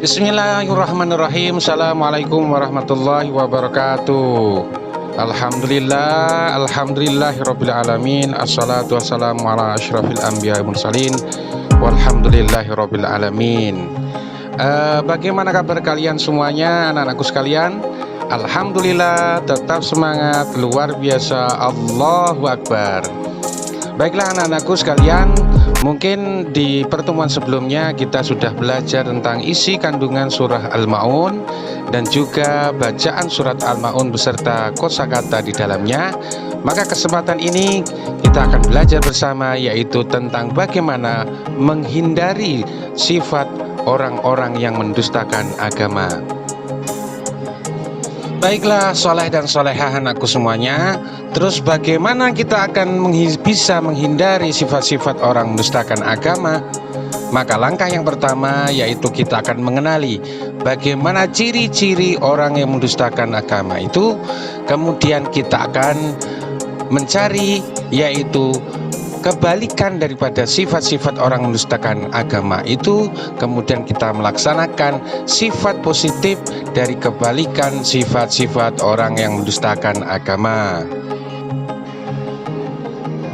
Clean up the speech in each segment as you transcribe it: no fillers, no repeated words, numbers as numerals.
Bismillahirrahmanirrahim. Assalamualaikum warahmatullahi wabarakatuh. Alhamdulillahirabbil alamin. Assalatu wassalamu ala asyrafil anbiya'i mursalin. Walhamdulillahirabbil alamin. Bagaimana kabar kalian semuanya, anak-anakku sekalian? Alhamdulillah, tetap semangat, luar biasa. Allahu Akbar. Baiklah anak-anakku sekalian, mungkin di pertemuan sebelumnya kita sudah belajar tentang isi kandungan surah Al-Ma'un dan juga bacaan surat Al-Ma'un beserta kosakata di dalamnya. Maka kesempatan ini kita akan belajar bersama, yaitu tentang bagaimana menghindari sifat orang-orang yang mendustakan agama. Baiklah soleh dan solehah anakku semuanya. Terus bagaimana kita akan bisa menghindari sifat-sifat orang mendustakan agama? Maka langkah yang pertama yaitu kita akan mengenali bagaimana ciri-ciri orang yang mendustakan agama itu. Kemudian kita akan mencari yaitu kebalikan daripada sifat-sifat orang mendustakan agama itu, kemudian kita melaksanakan sifat positif dari kebalikan sifat-sifat orang yang mendustakan agama.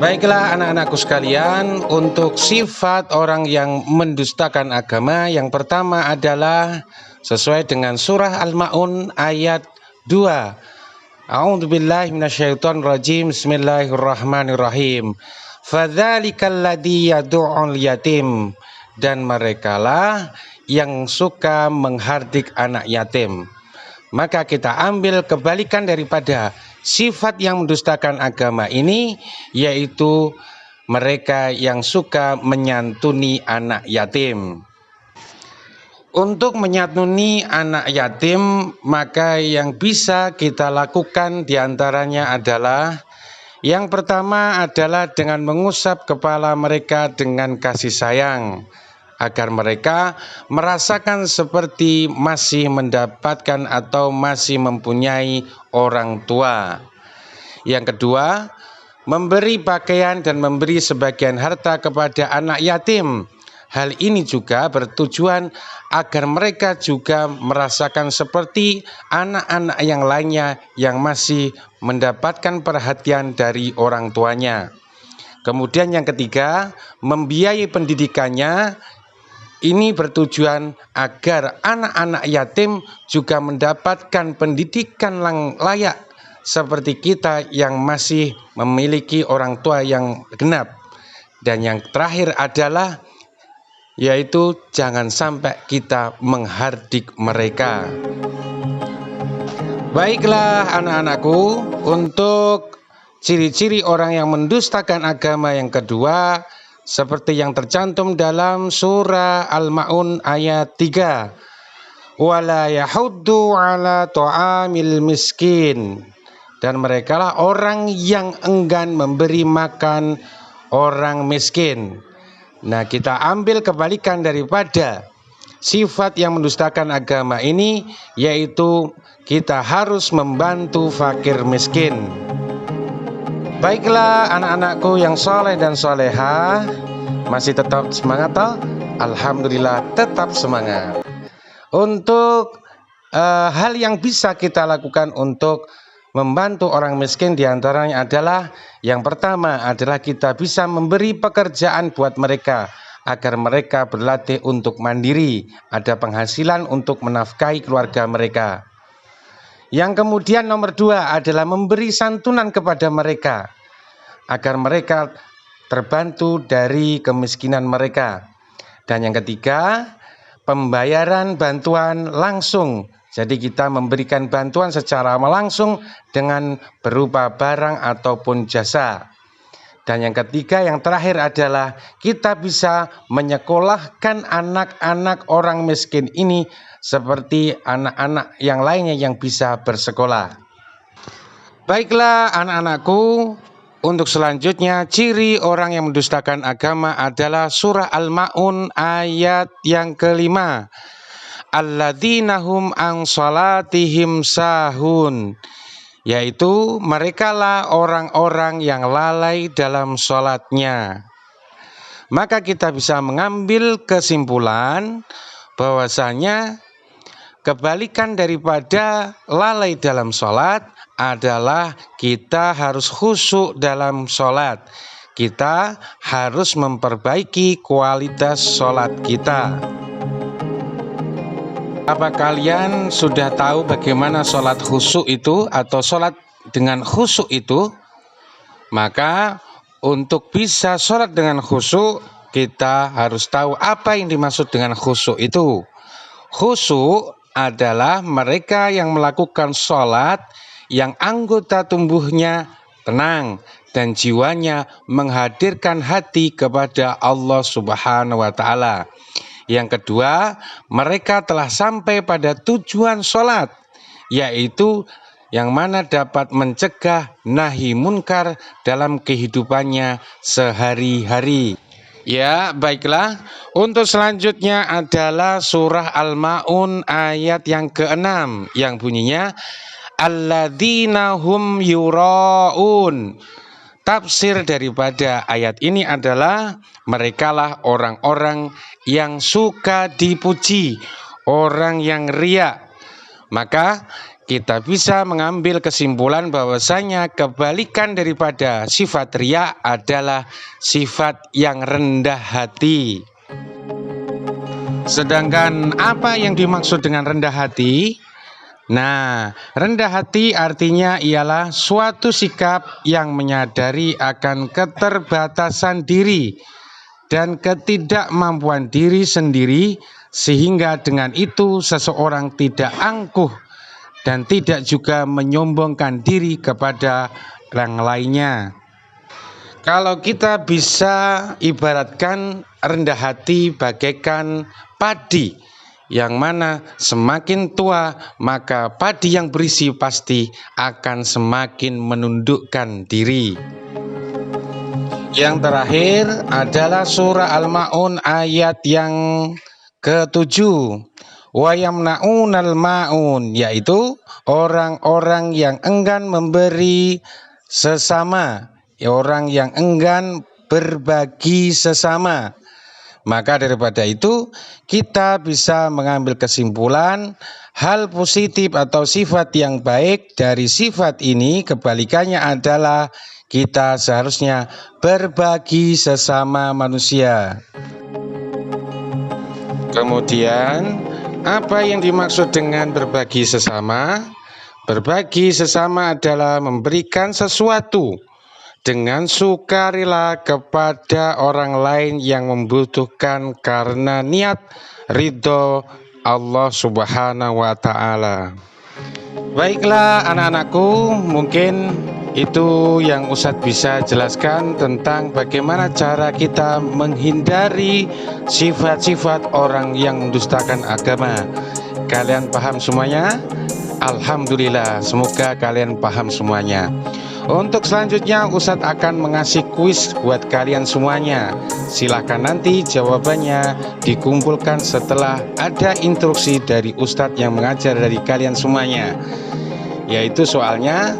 Baiklah anak-anakku sekalian, untuk sifat orang yang mendustakan agama yang pertama adalah sesuai dengan surah Al-Ma'un ayat 2. A'udzubillahi minasyaitonirrajim. Bismillahirrahmanirrahim. Fadzalikal ladzi yad'ul yatim, dan merekalah yang suka menghardik anak yatim. Maka kita ambil kebalikan daripada sifat yang mendustakan agama ini, yaitu mereka yang suka menyantuni anak yatim. Untuk menyantuni anak yatim, maka yang bisa kita lakukan diantaranya adalah yang pertama adalah dengan mengusap kepala mereka dengan kasih sayang, agar mereka merasakan seperti masih mendapatkan atau masih mempunyai orang tua. Yang kedua, memberi pakaian dan memberi sebagian harta kepada anak yatim. Hal ini juga bertujuan agar mereka juga merasakan seperti anak-anak yang lainnya yang masih mendapatkan perhatian dari orang tuanya. Kemudian yang ketiga, membiayai pendidikannya. Ini bertujuan agar anak-anak yatim juga mendapatkan pendidikan yang layak seperti kita yang masih memiliki orang tua yang genap. Dan yang terakhir adalah yaitu jangan sampai kita menghardik mereka. Baiklah anak-anakku, untuk ciri-ciri orang yang mendustakan agama yang kedua seperti yang tercantum dalam surah Al-Ma'un ayat 3. Wala yahuddu ala ta'amil miskin, dan merekalah orang yang enggan memberi makan orang miskin. Nah, kita ambil kebalikan daripada sifat yang mendustakan agama ini, yaitu kita harus membantu fakir miskin. Baiklah anak-anakku yang soleh dan solehah, masih tetap semangat toh? Alhamdulillah tetap semangat. Untuk hal yang bisa kita lakukan untuk membantu orang miskin diantaranya adalah yang pertama adalah kita bisa memberi pekerjaan buat mereka agar mereka berlatih untuk mandiri, ada penghasilan untuk menafkahi keluarga mereka. Yang kemudian nomor 2 adalah memberi santunan kepada mereka agar mereka terbantu dari kemiskinan mereka. Dan yang ketiga, pembayaran bantuan langsung. Jadi kita memberikan bantuan secara langsung dengan berupa barang ataupun jasa. Dan yang ketiga, yang terakhir adalah kita bisa menyekolahkan anak-anak orang miskin ini seperti anak-anak yang lainnya yang bisa bersekolah. Baiklah anak-anakku, untuk selanjutnya ciri orang yang mendustakan agama adalah surah Al-Ma'un ayat yang kelima. Alladzina hum an salatihim sahun, yaitu merekalah orang-orang yang lalai dalam sholatnya. Maka kita bisa mengambil kesimpulan bahwasanya kebalikan daripada lalai dalam sholat adalah kita harus khusyuk dalam sholat. Kita harus memperbaiki kualitas sholat kita. Apa kalian sudah tahu bagaimana sholat khusyuk itu atau sholat dengan khusyuk itu? Maka untuk bisa sholat dengan khusyuk, kita harus tahu apa yang dimaksud dengan khusyuk itu. Khusyuk adalah mereka yang melakukan sholat yang anggota tubuhnya tenang dan jiwanya menghadirkan hati kepada Allah Subhanahu wa Ta'ala. Yang kedua, mereka telah sampai pada tujuan sholat, yaitu yang mana dapat mencegah nahi munkar dalam kehidupannya sehari-hari. Ya, baiklah. Untuk selanjutnya adalah surah Al-Ma'un ayat yang ke-6 yang bunyinya alladzina hum yura'un. Tafsir daripada ayat ini adalah merekalah orang-orang yang suka dipuji, orang yang riya. Maka kita bisa mengambil kesimpulan bahwasanya kebalikan daripada sifat riya adalah sifat yang rendah hati. Sedangkan apa yang dimaksud dengan rendah hati? Nah, rendah hati artinya ialah suatu sikap yang menyadari akan keterbatasan diri dan ketidakmampuan diri sendiri, sehingga dengan itu seseorang tidak angkuh dan tidak juga menyombongkan diri kepada yang lainnya. Kalau kita bisa ibaratkan rendah hati bagaikan padi, yang mana semakin tua maka padi yang berisi pasti akan semakin menundukkan diri. Yang terakhir adalah surah Al-Ma'un ayat yang ke-7. Wa yamna'unal ma'un, yaitu orang-orang yang enggan memberi sesama, orang yang enggan berbagi sesama. Maka daripada itu kita bisa mengambil kesimpulan hal positif atau sifat yang baik dari sifat ini, kebalikannya adalah kita seharusnya berbagi sesama manusia. Kemudian apa yang dimaksud dengan berbagi sesama? Berbagi sesama adalah memberikan sesuatu dengan sukarela kepada orang lain yang membutuhkan karena niat ridho Allah Subhanahu wa Ta'ala. Baiklah anak-anakku, mungkin itu yang Ustadz bisa jelaskan tentang bagaimana cara kita menghindari sifat-sifat orang yang mendustakan agama. Kalian paham semuanya? Alhamdulillah, semoga kalian paham semuanya. Untuk selanjutnya Ustadz akan mengasih kuis buat kalian semuanya. Silahkan nanti jawabannya dikumpulkan setelah ada instruksi dari Ustadz yang mengajar dari kalian semuanya. Yaitu soalnya,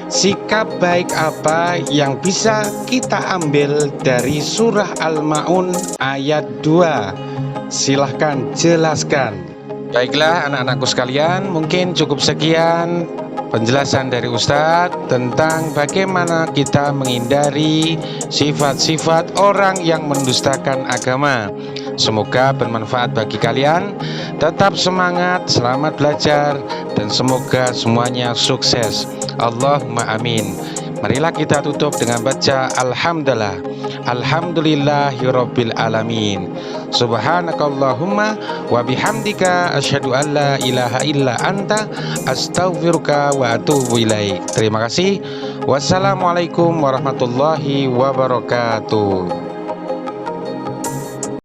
sikap baik apa yang bisa kita ambil dari surah Al-Ma'un ayat 2? Silahkan jelaskan. Baiklah anak-anakku sekalian, mungkin cukup sekian penjelasan dari Ustadz tentang bagaimana kita menghindari sifat-sifat orang yang mendustakan agama. Semoga bermanfaat bagi kalian. Tetap semangat, selamat belajar, dan semoga semuanya sukses. Allahumma amin. Marilah kita tutup dengan baca Alhamdulillah. Alhamdulillahirabbil alamin. Subhanakallahumma wa bihamdika asyhadu an la ilaha illa anta astaghfiruka wa atubu ilaik. Terima kasih. Wassalamualaikum warahmatullahi wabarakatuh.